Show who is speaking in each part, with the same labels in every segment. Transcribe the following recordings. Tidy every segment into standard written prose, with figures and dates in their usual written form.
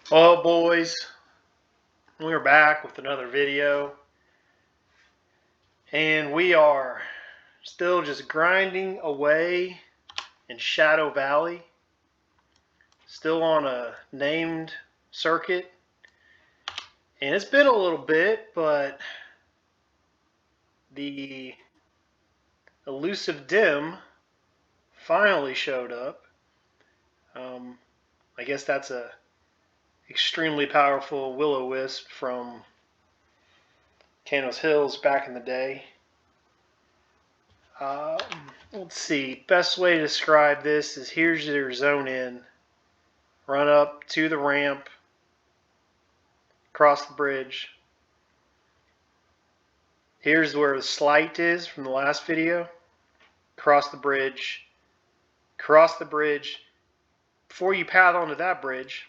Speaker 1: Well, boys, we're back with another video, and we are still just grinding away in Shadow Valley, still on a named circuit, and it's been a little bit, but the elusive dim finally showed up. I guess that's a extremely powerful will-o-wisp from Canos Hills back in the day. Um, let's see. Best way to describe this is here's your zone in. Run up to the ramp, cross the bridge. Here's where the slight is from the last video. Cross the bridge. Cross the bridge. Before you path onto that bridge,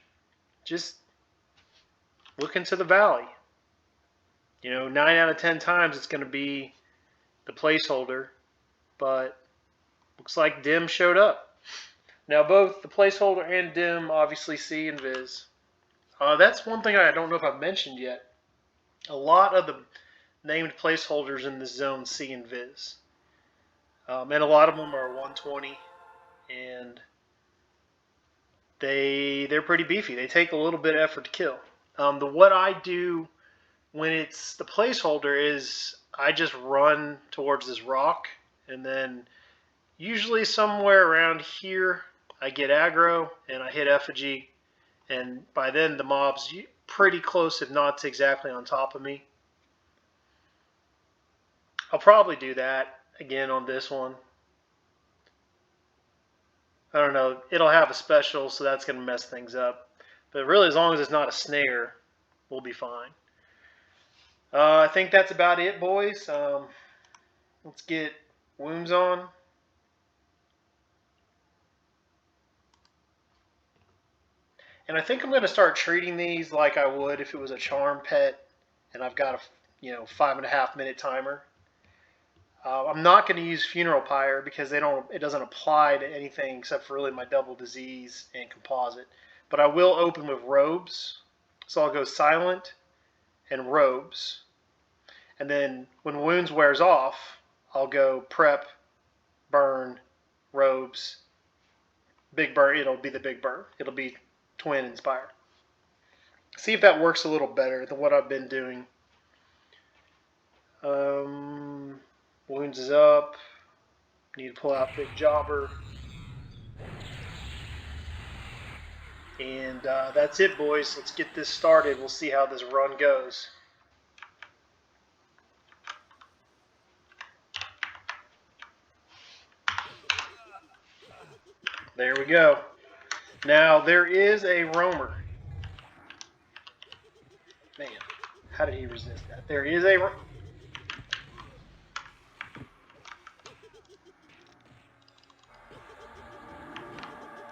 Speaker 1: just look into the valley. You know, 9 out of 10 times it's going to be the placeholder, but looks like dim showed up. Now both the placeholder and dim obviously see and vis. That's one thing I don't know if I've mentioned yet. A lot of the named placeholders in this zone see and vis. And a lot of them are 120, and they're pretty beefy. They take a little bit of effort to kill. What I do when it's the placeholder is I just run towards this rock, and then usually somewhere around here I get aggro and I hit effigy, and by then the mob's pretty close, if not exactly on top of me. I'll probably do that again on this one. I don't know. It'll have a special, so that's going to mess things up. But really, as long as it's not a snare, we'll be fine. I think that's about it, boys. Let's get wounds on. And I think I'm going to start treating these like I would if it was a charm pet, and I've got a 5.5 minute timer. I'm not going to use funeral pyre because it doesn't apply to anything except for really my double disease and composite. But I will open with robes, so I'll go silent and robes, and then when wounds wears off, I'll go prep, burn, robes, big burn. It'll be the big burn. It'll be twin inspire. See if that works a little better than what I've been doing. Wounds is up. Need to pull out big jobber. And that's it, boys. Let's get this started. We'll see how this run goes. There we go. Now, there is a roamer. Man, how did he resist that? There is a...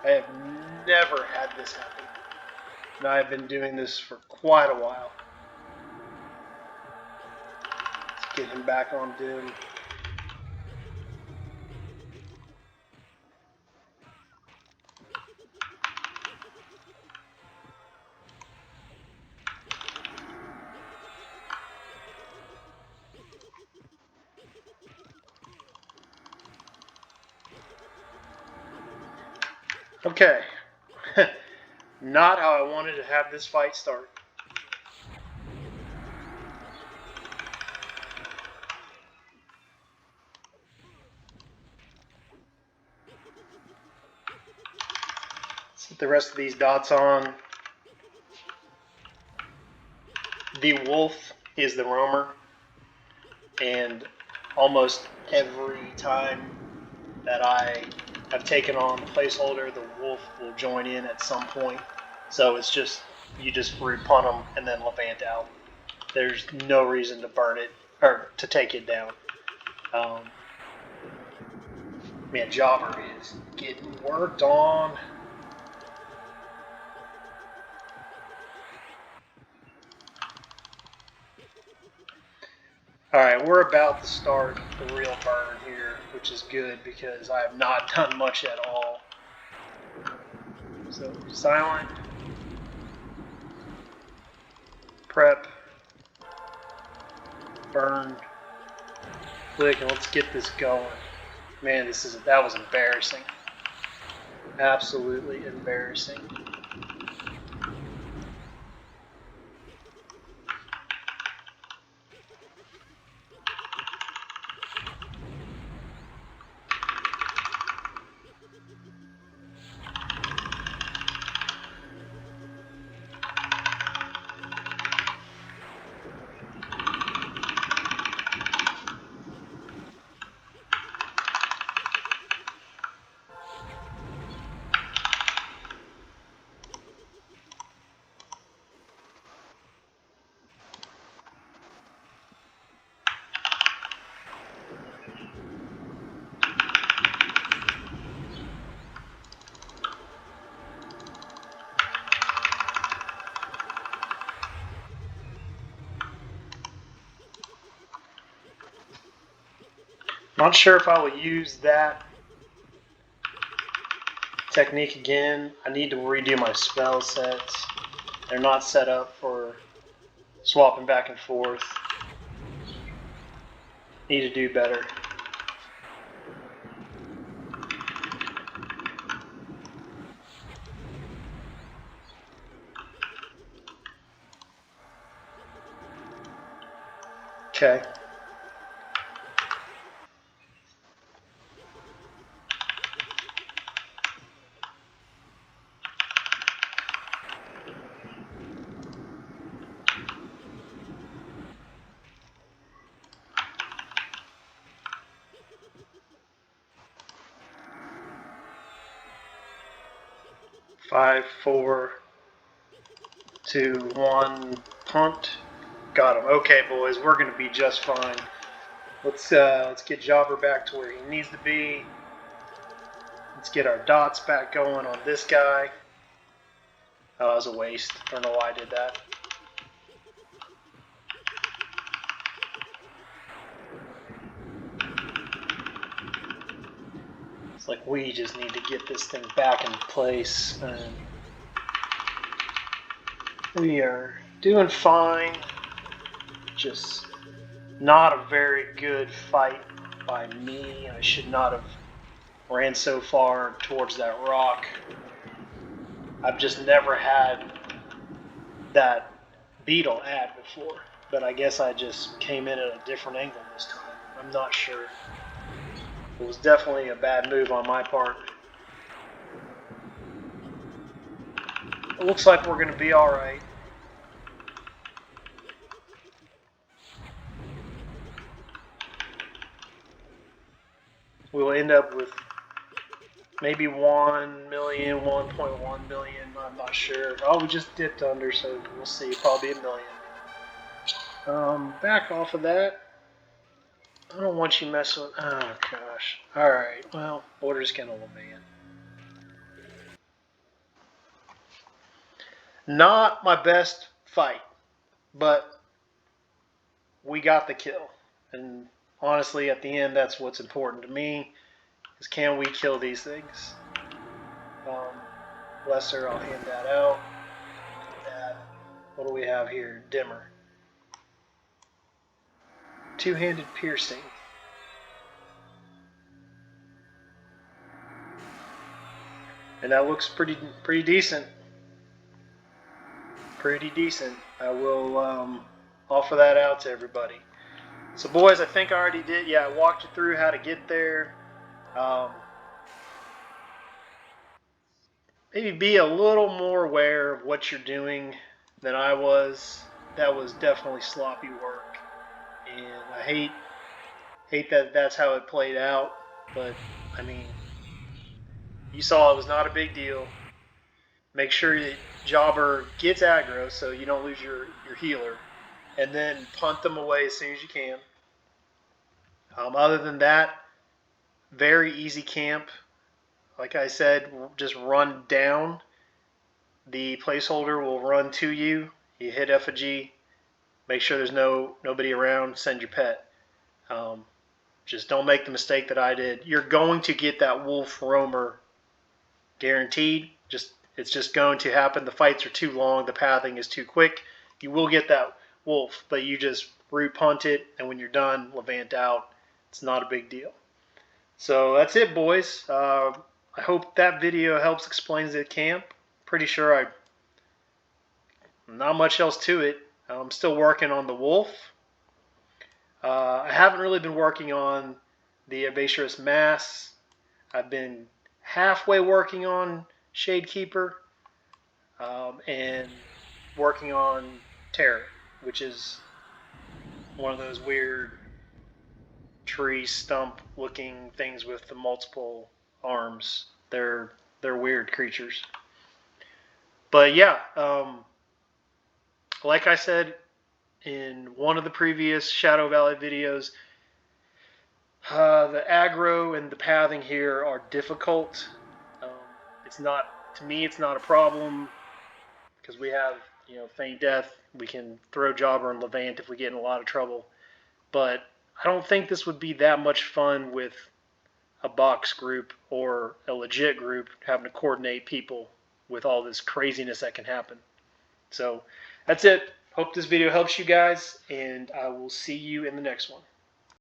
Speaker 1: I have never had this happen. And I've been doing this for quite a while. Let's get him back on Doom. Okay. Not how I wanted to have this fight start. Let's put the rest of these dots on. The wolf is the roamer, and almost every time that I have taken on the placeholder, the wolf will join in at some point. So it's just, you just punt them and then levant out. There's no reason to burn it, or to take it down. Man, Jobber is getting worked on. Alright, we're about to start the real burn here, which is good because I have not done much at all. So, silent. prep, burn, click, and let's get this going. Man, that was embarrassing. Absolutely embarrassing. Not sure if I will use that technique again. I need to redo my spell sets. They're not set up for swapping back and forth. Need to do better. Okay. Five, 4, 2, 1, punt. Got him. Okay, boys, we're gonna be just fine. Let's get Jobber back to where he needs to be. Let's get our dots back going on this guy. Oh, that was a waste. I don't know why I did that. It's like we just need to get this thing back in place. And we are doing fine. Just not a very good fight by me. I should not have ran so far towards that rock. I've just never had that beetle ad before, but I guess I just came in at a different angle this time. I'm not sure. It was definitely a bad move on my part. It looks like we're going to be alright. We'll end up with maybe 1 million, 1.1 million, I'm not sure. Oh, we just dipped under, so we'll see, probably a million. Back off of that. I don't want you messing with, oh gosh. Alright, well, order's gonna man. Not my best fight, but we got the kill. And honestly, at the end, that's what's important to me, is can we kill these things? Lesser, I'll hand that out. What do we have here? Dimmer. Two-handed piercing. And that looks pretty decent. Pretty decent. I will offer that out to everybody. So boys, I think I already did. Yeah, I walked you through how to get there. Maybe be a little more aware of what you're doing than I was. That was definitely sloppy work, and I hate that that's how it played out. But I mean, you saw it was not a big deal. Make sure that Jobber gets aggro so you don't lose your healer, and then punt them away as soon as you can. Other than that, very easy camp. Like I said, just run down. The placeholder will run to you. You hit effigy. Make sure there's nobody around. Send your pet. Just don't make the mistake that I did. You're going to get that wolf roamer guaranteed. It's just going to happen. The fights are too long. The pathing is too quick. You will get that wolf, but you just root punt it, and when you're done, levant out. It's not a big deal. So that's it, boys. I hope that video helps explain the camp. Pretty sure not much else to it. I'm still working on the wolf. I haven't really been working on the herbaceous mass. I've been halfway working on Shadekeeper and working on Terror, which is one of those weird tree stump looking things with the multiple arms. They're weird creatures. But yeah, like I said in one of the previous Shadow Valley videos, the aggro and the pathing here are difficult. It's not, to me, it's not a problem because we have, feint death. We can throw jobber and levant if we get in a lot of trouble. But I don't think this would be that much fun with a box group or a legit group having to coordinate people with all this craziness that can happen. So that's it. Hope this video helps you guys, and I will see you in the next one.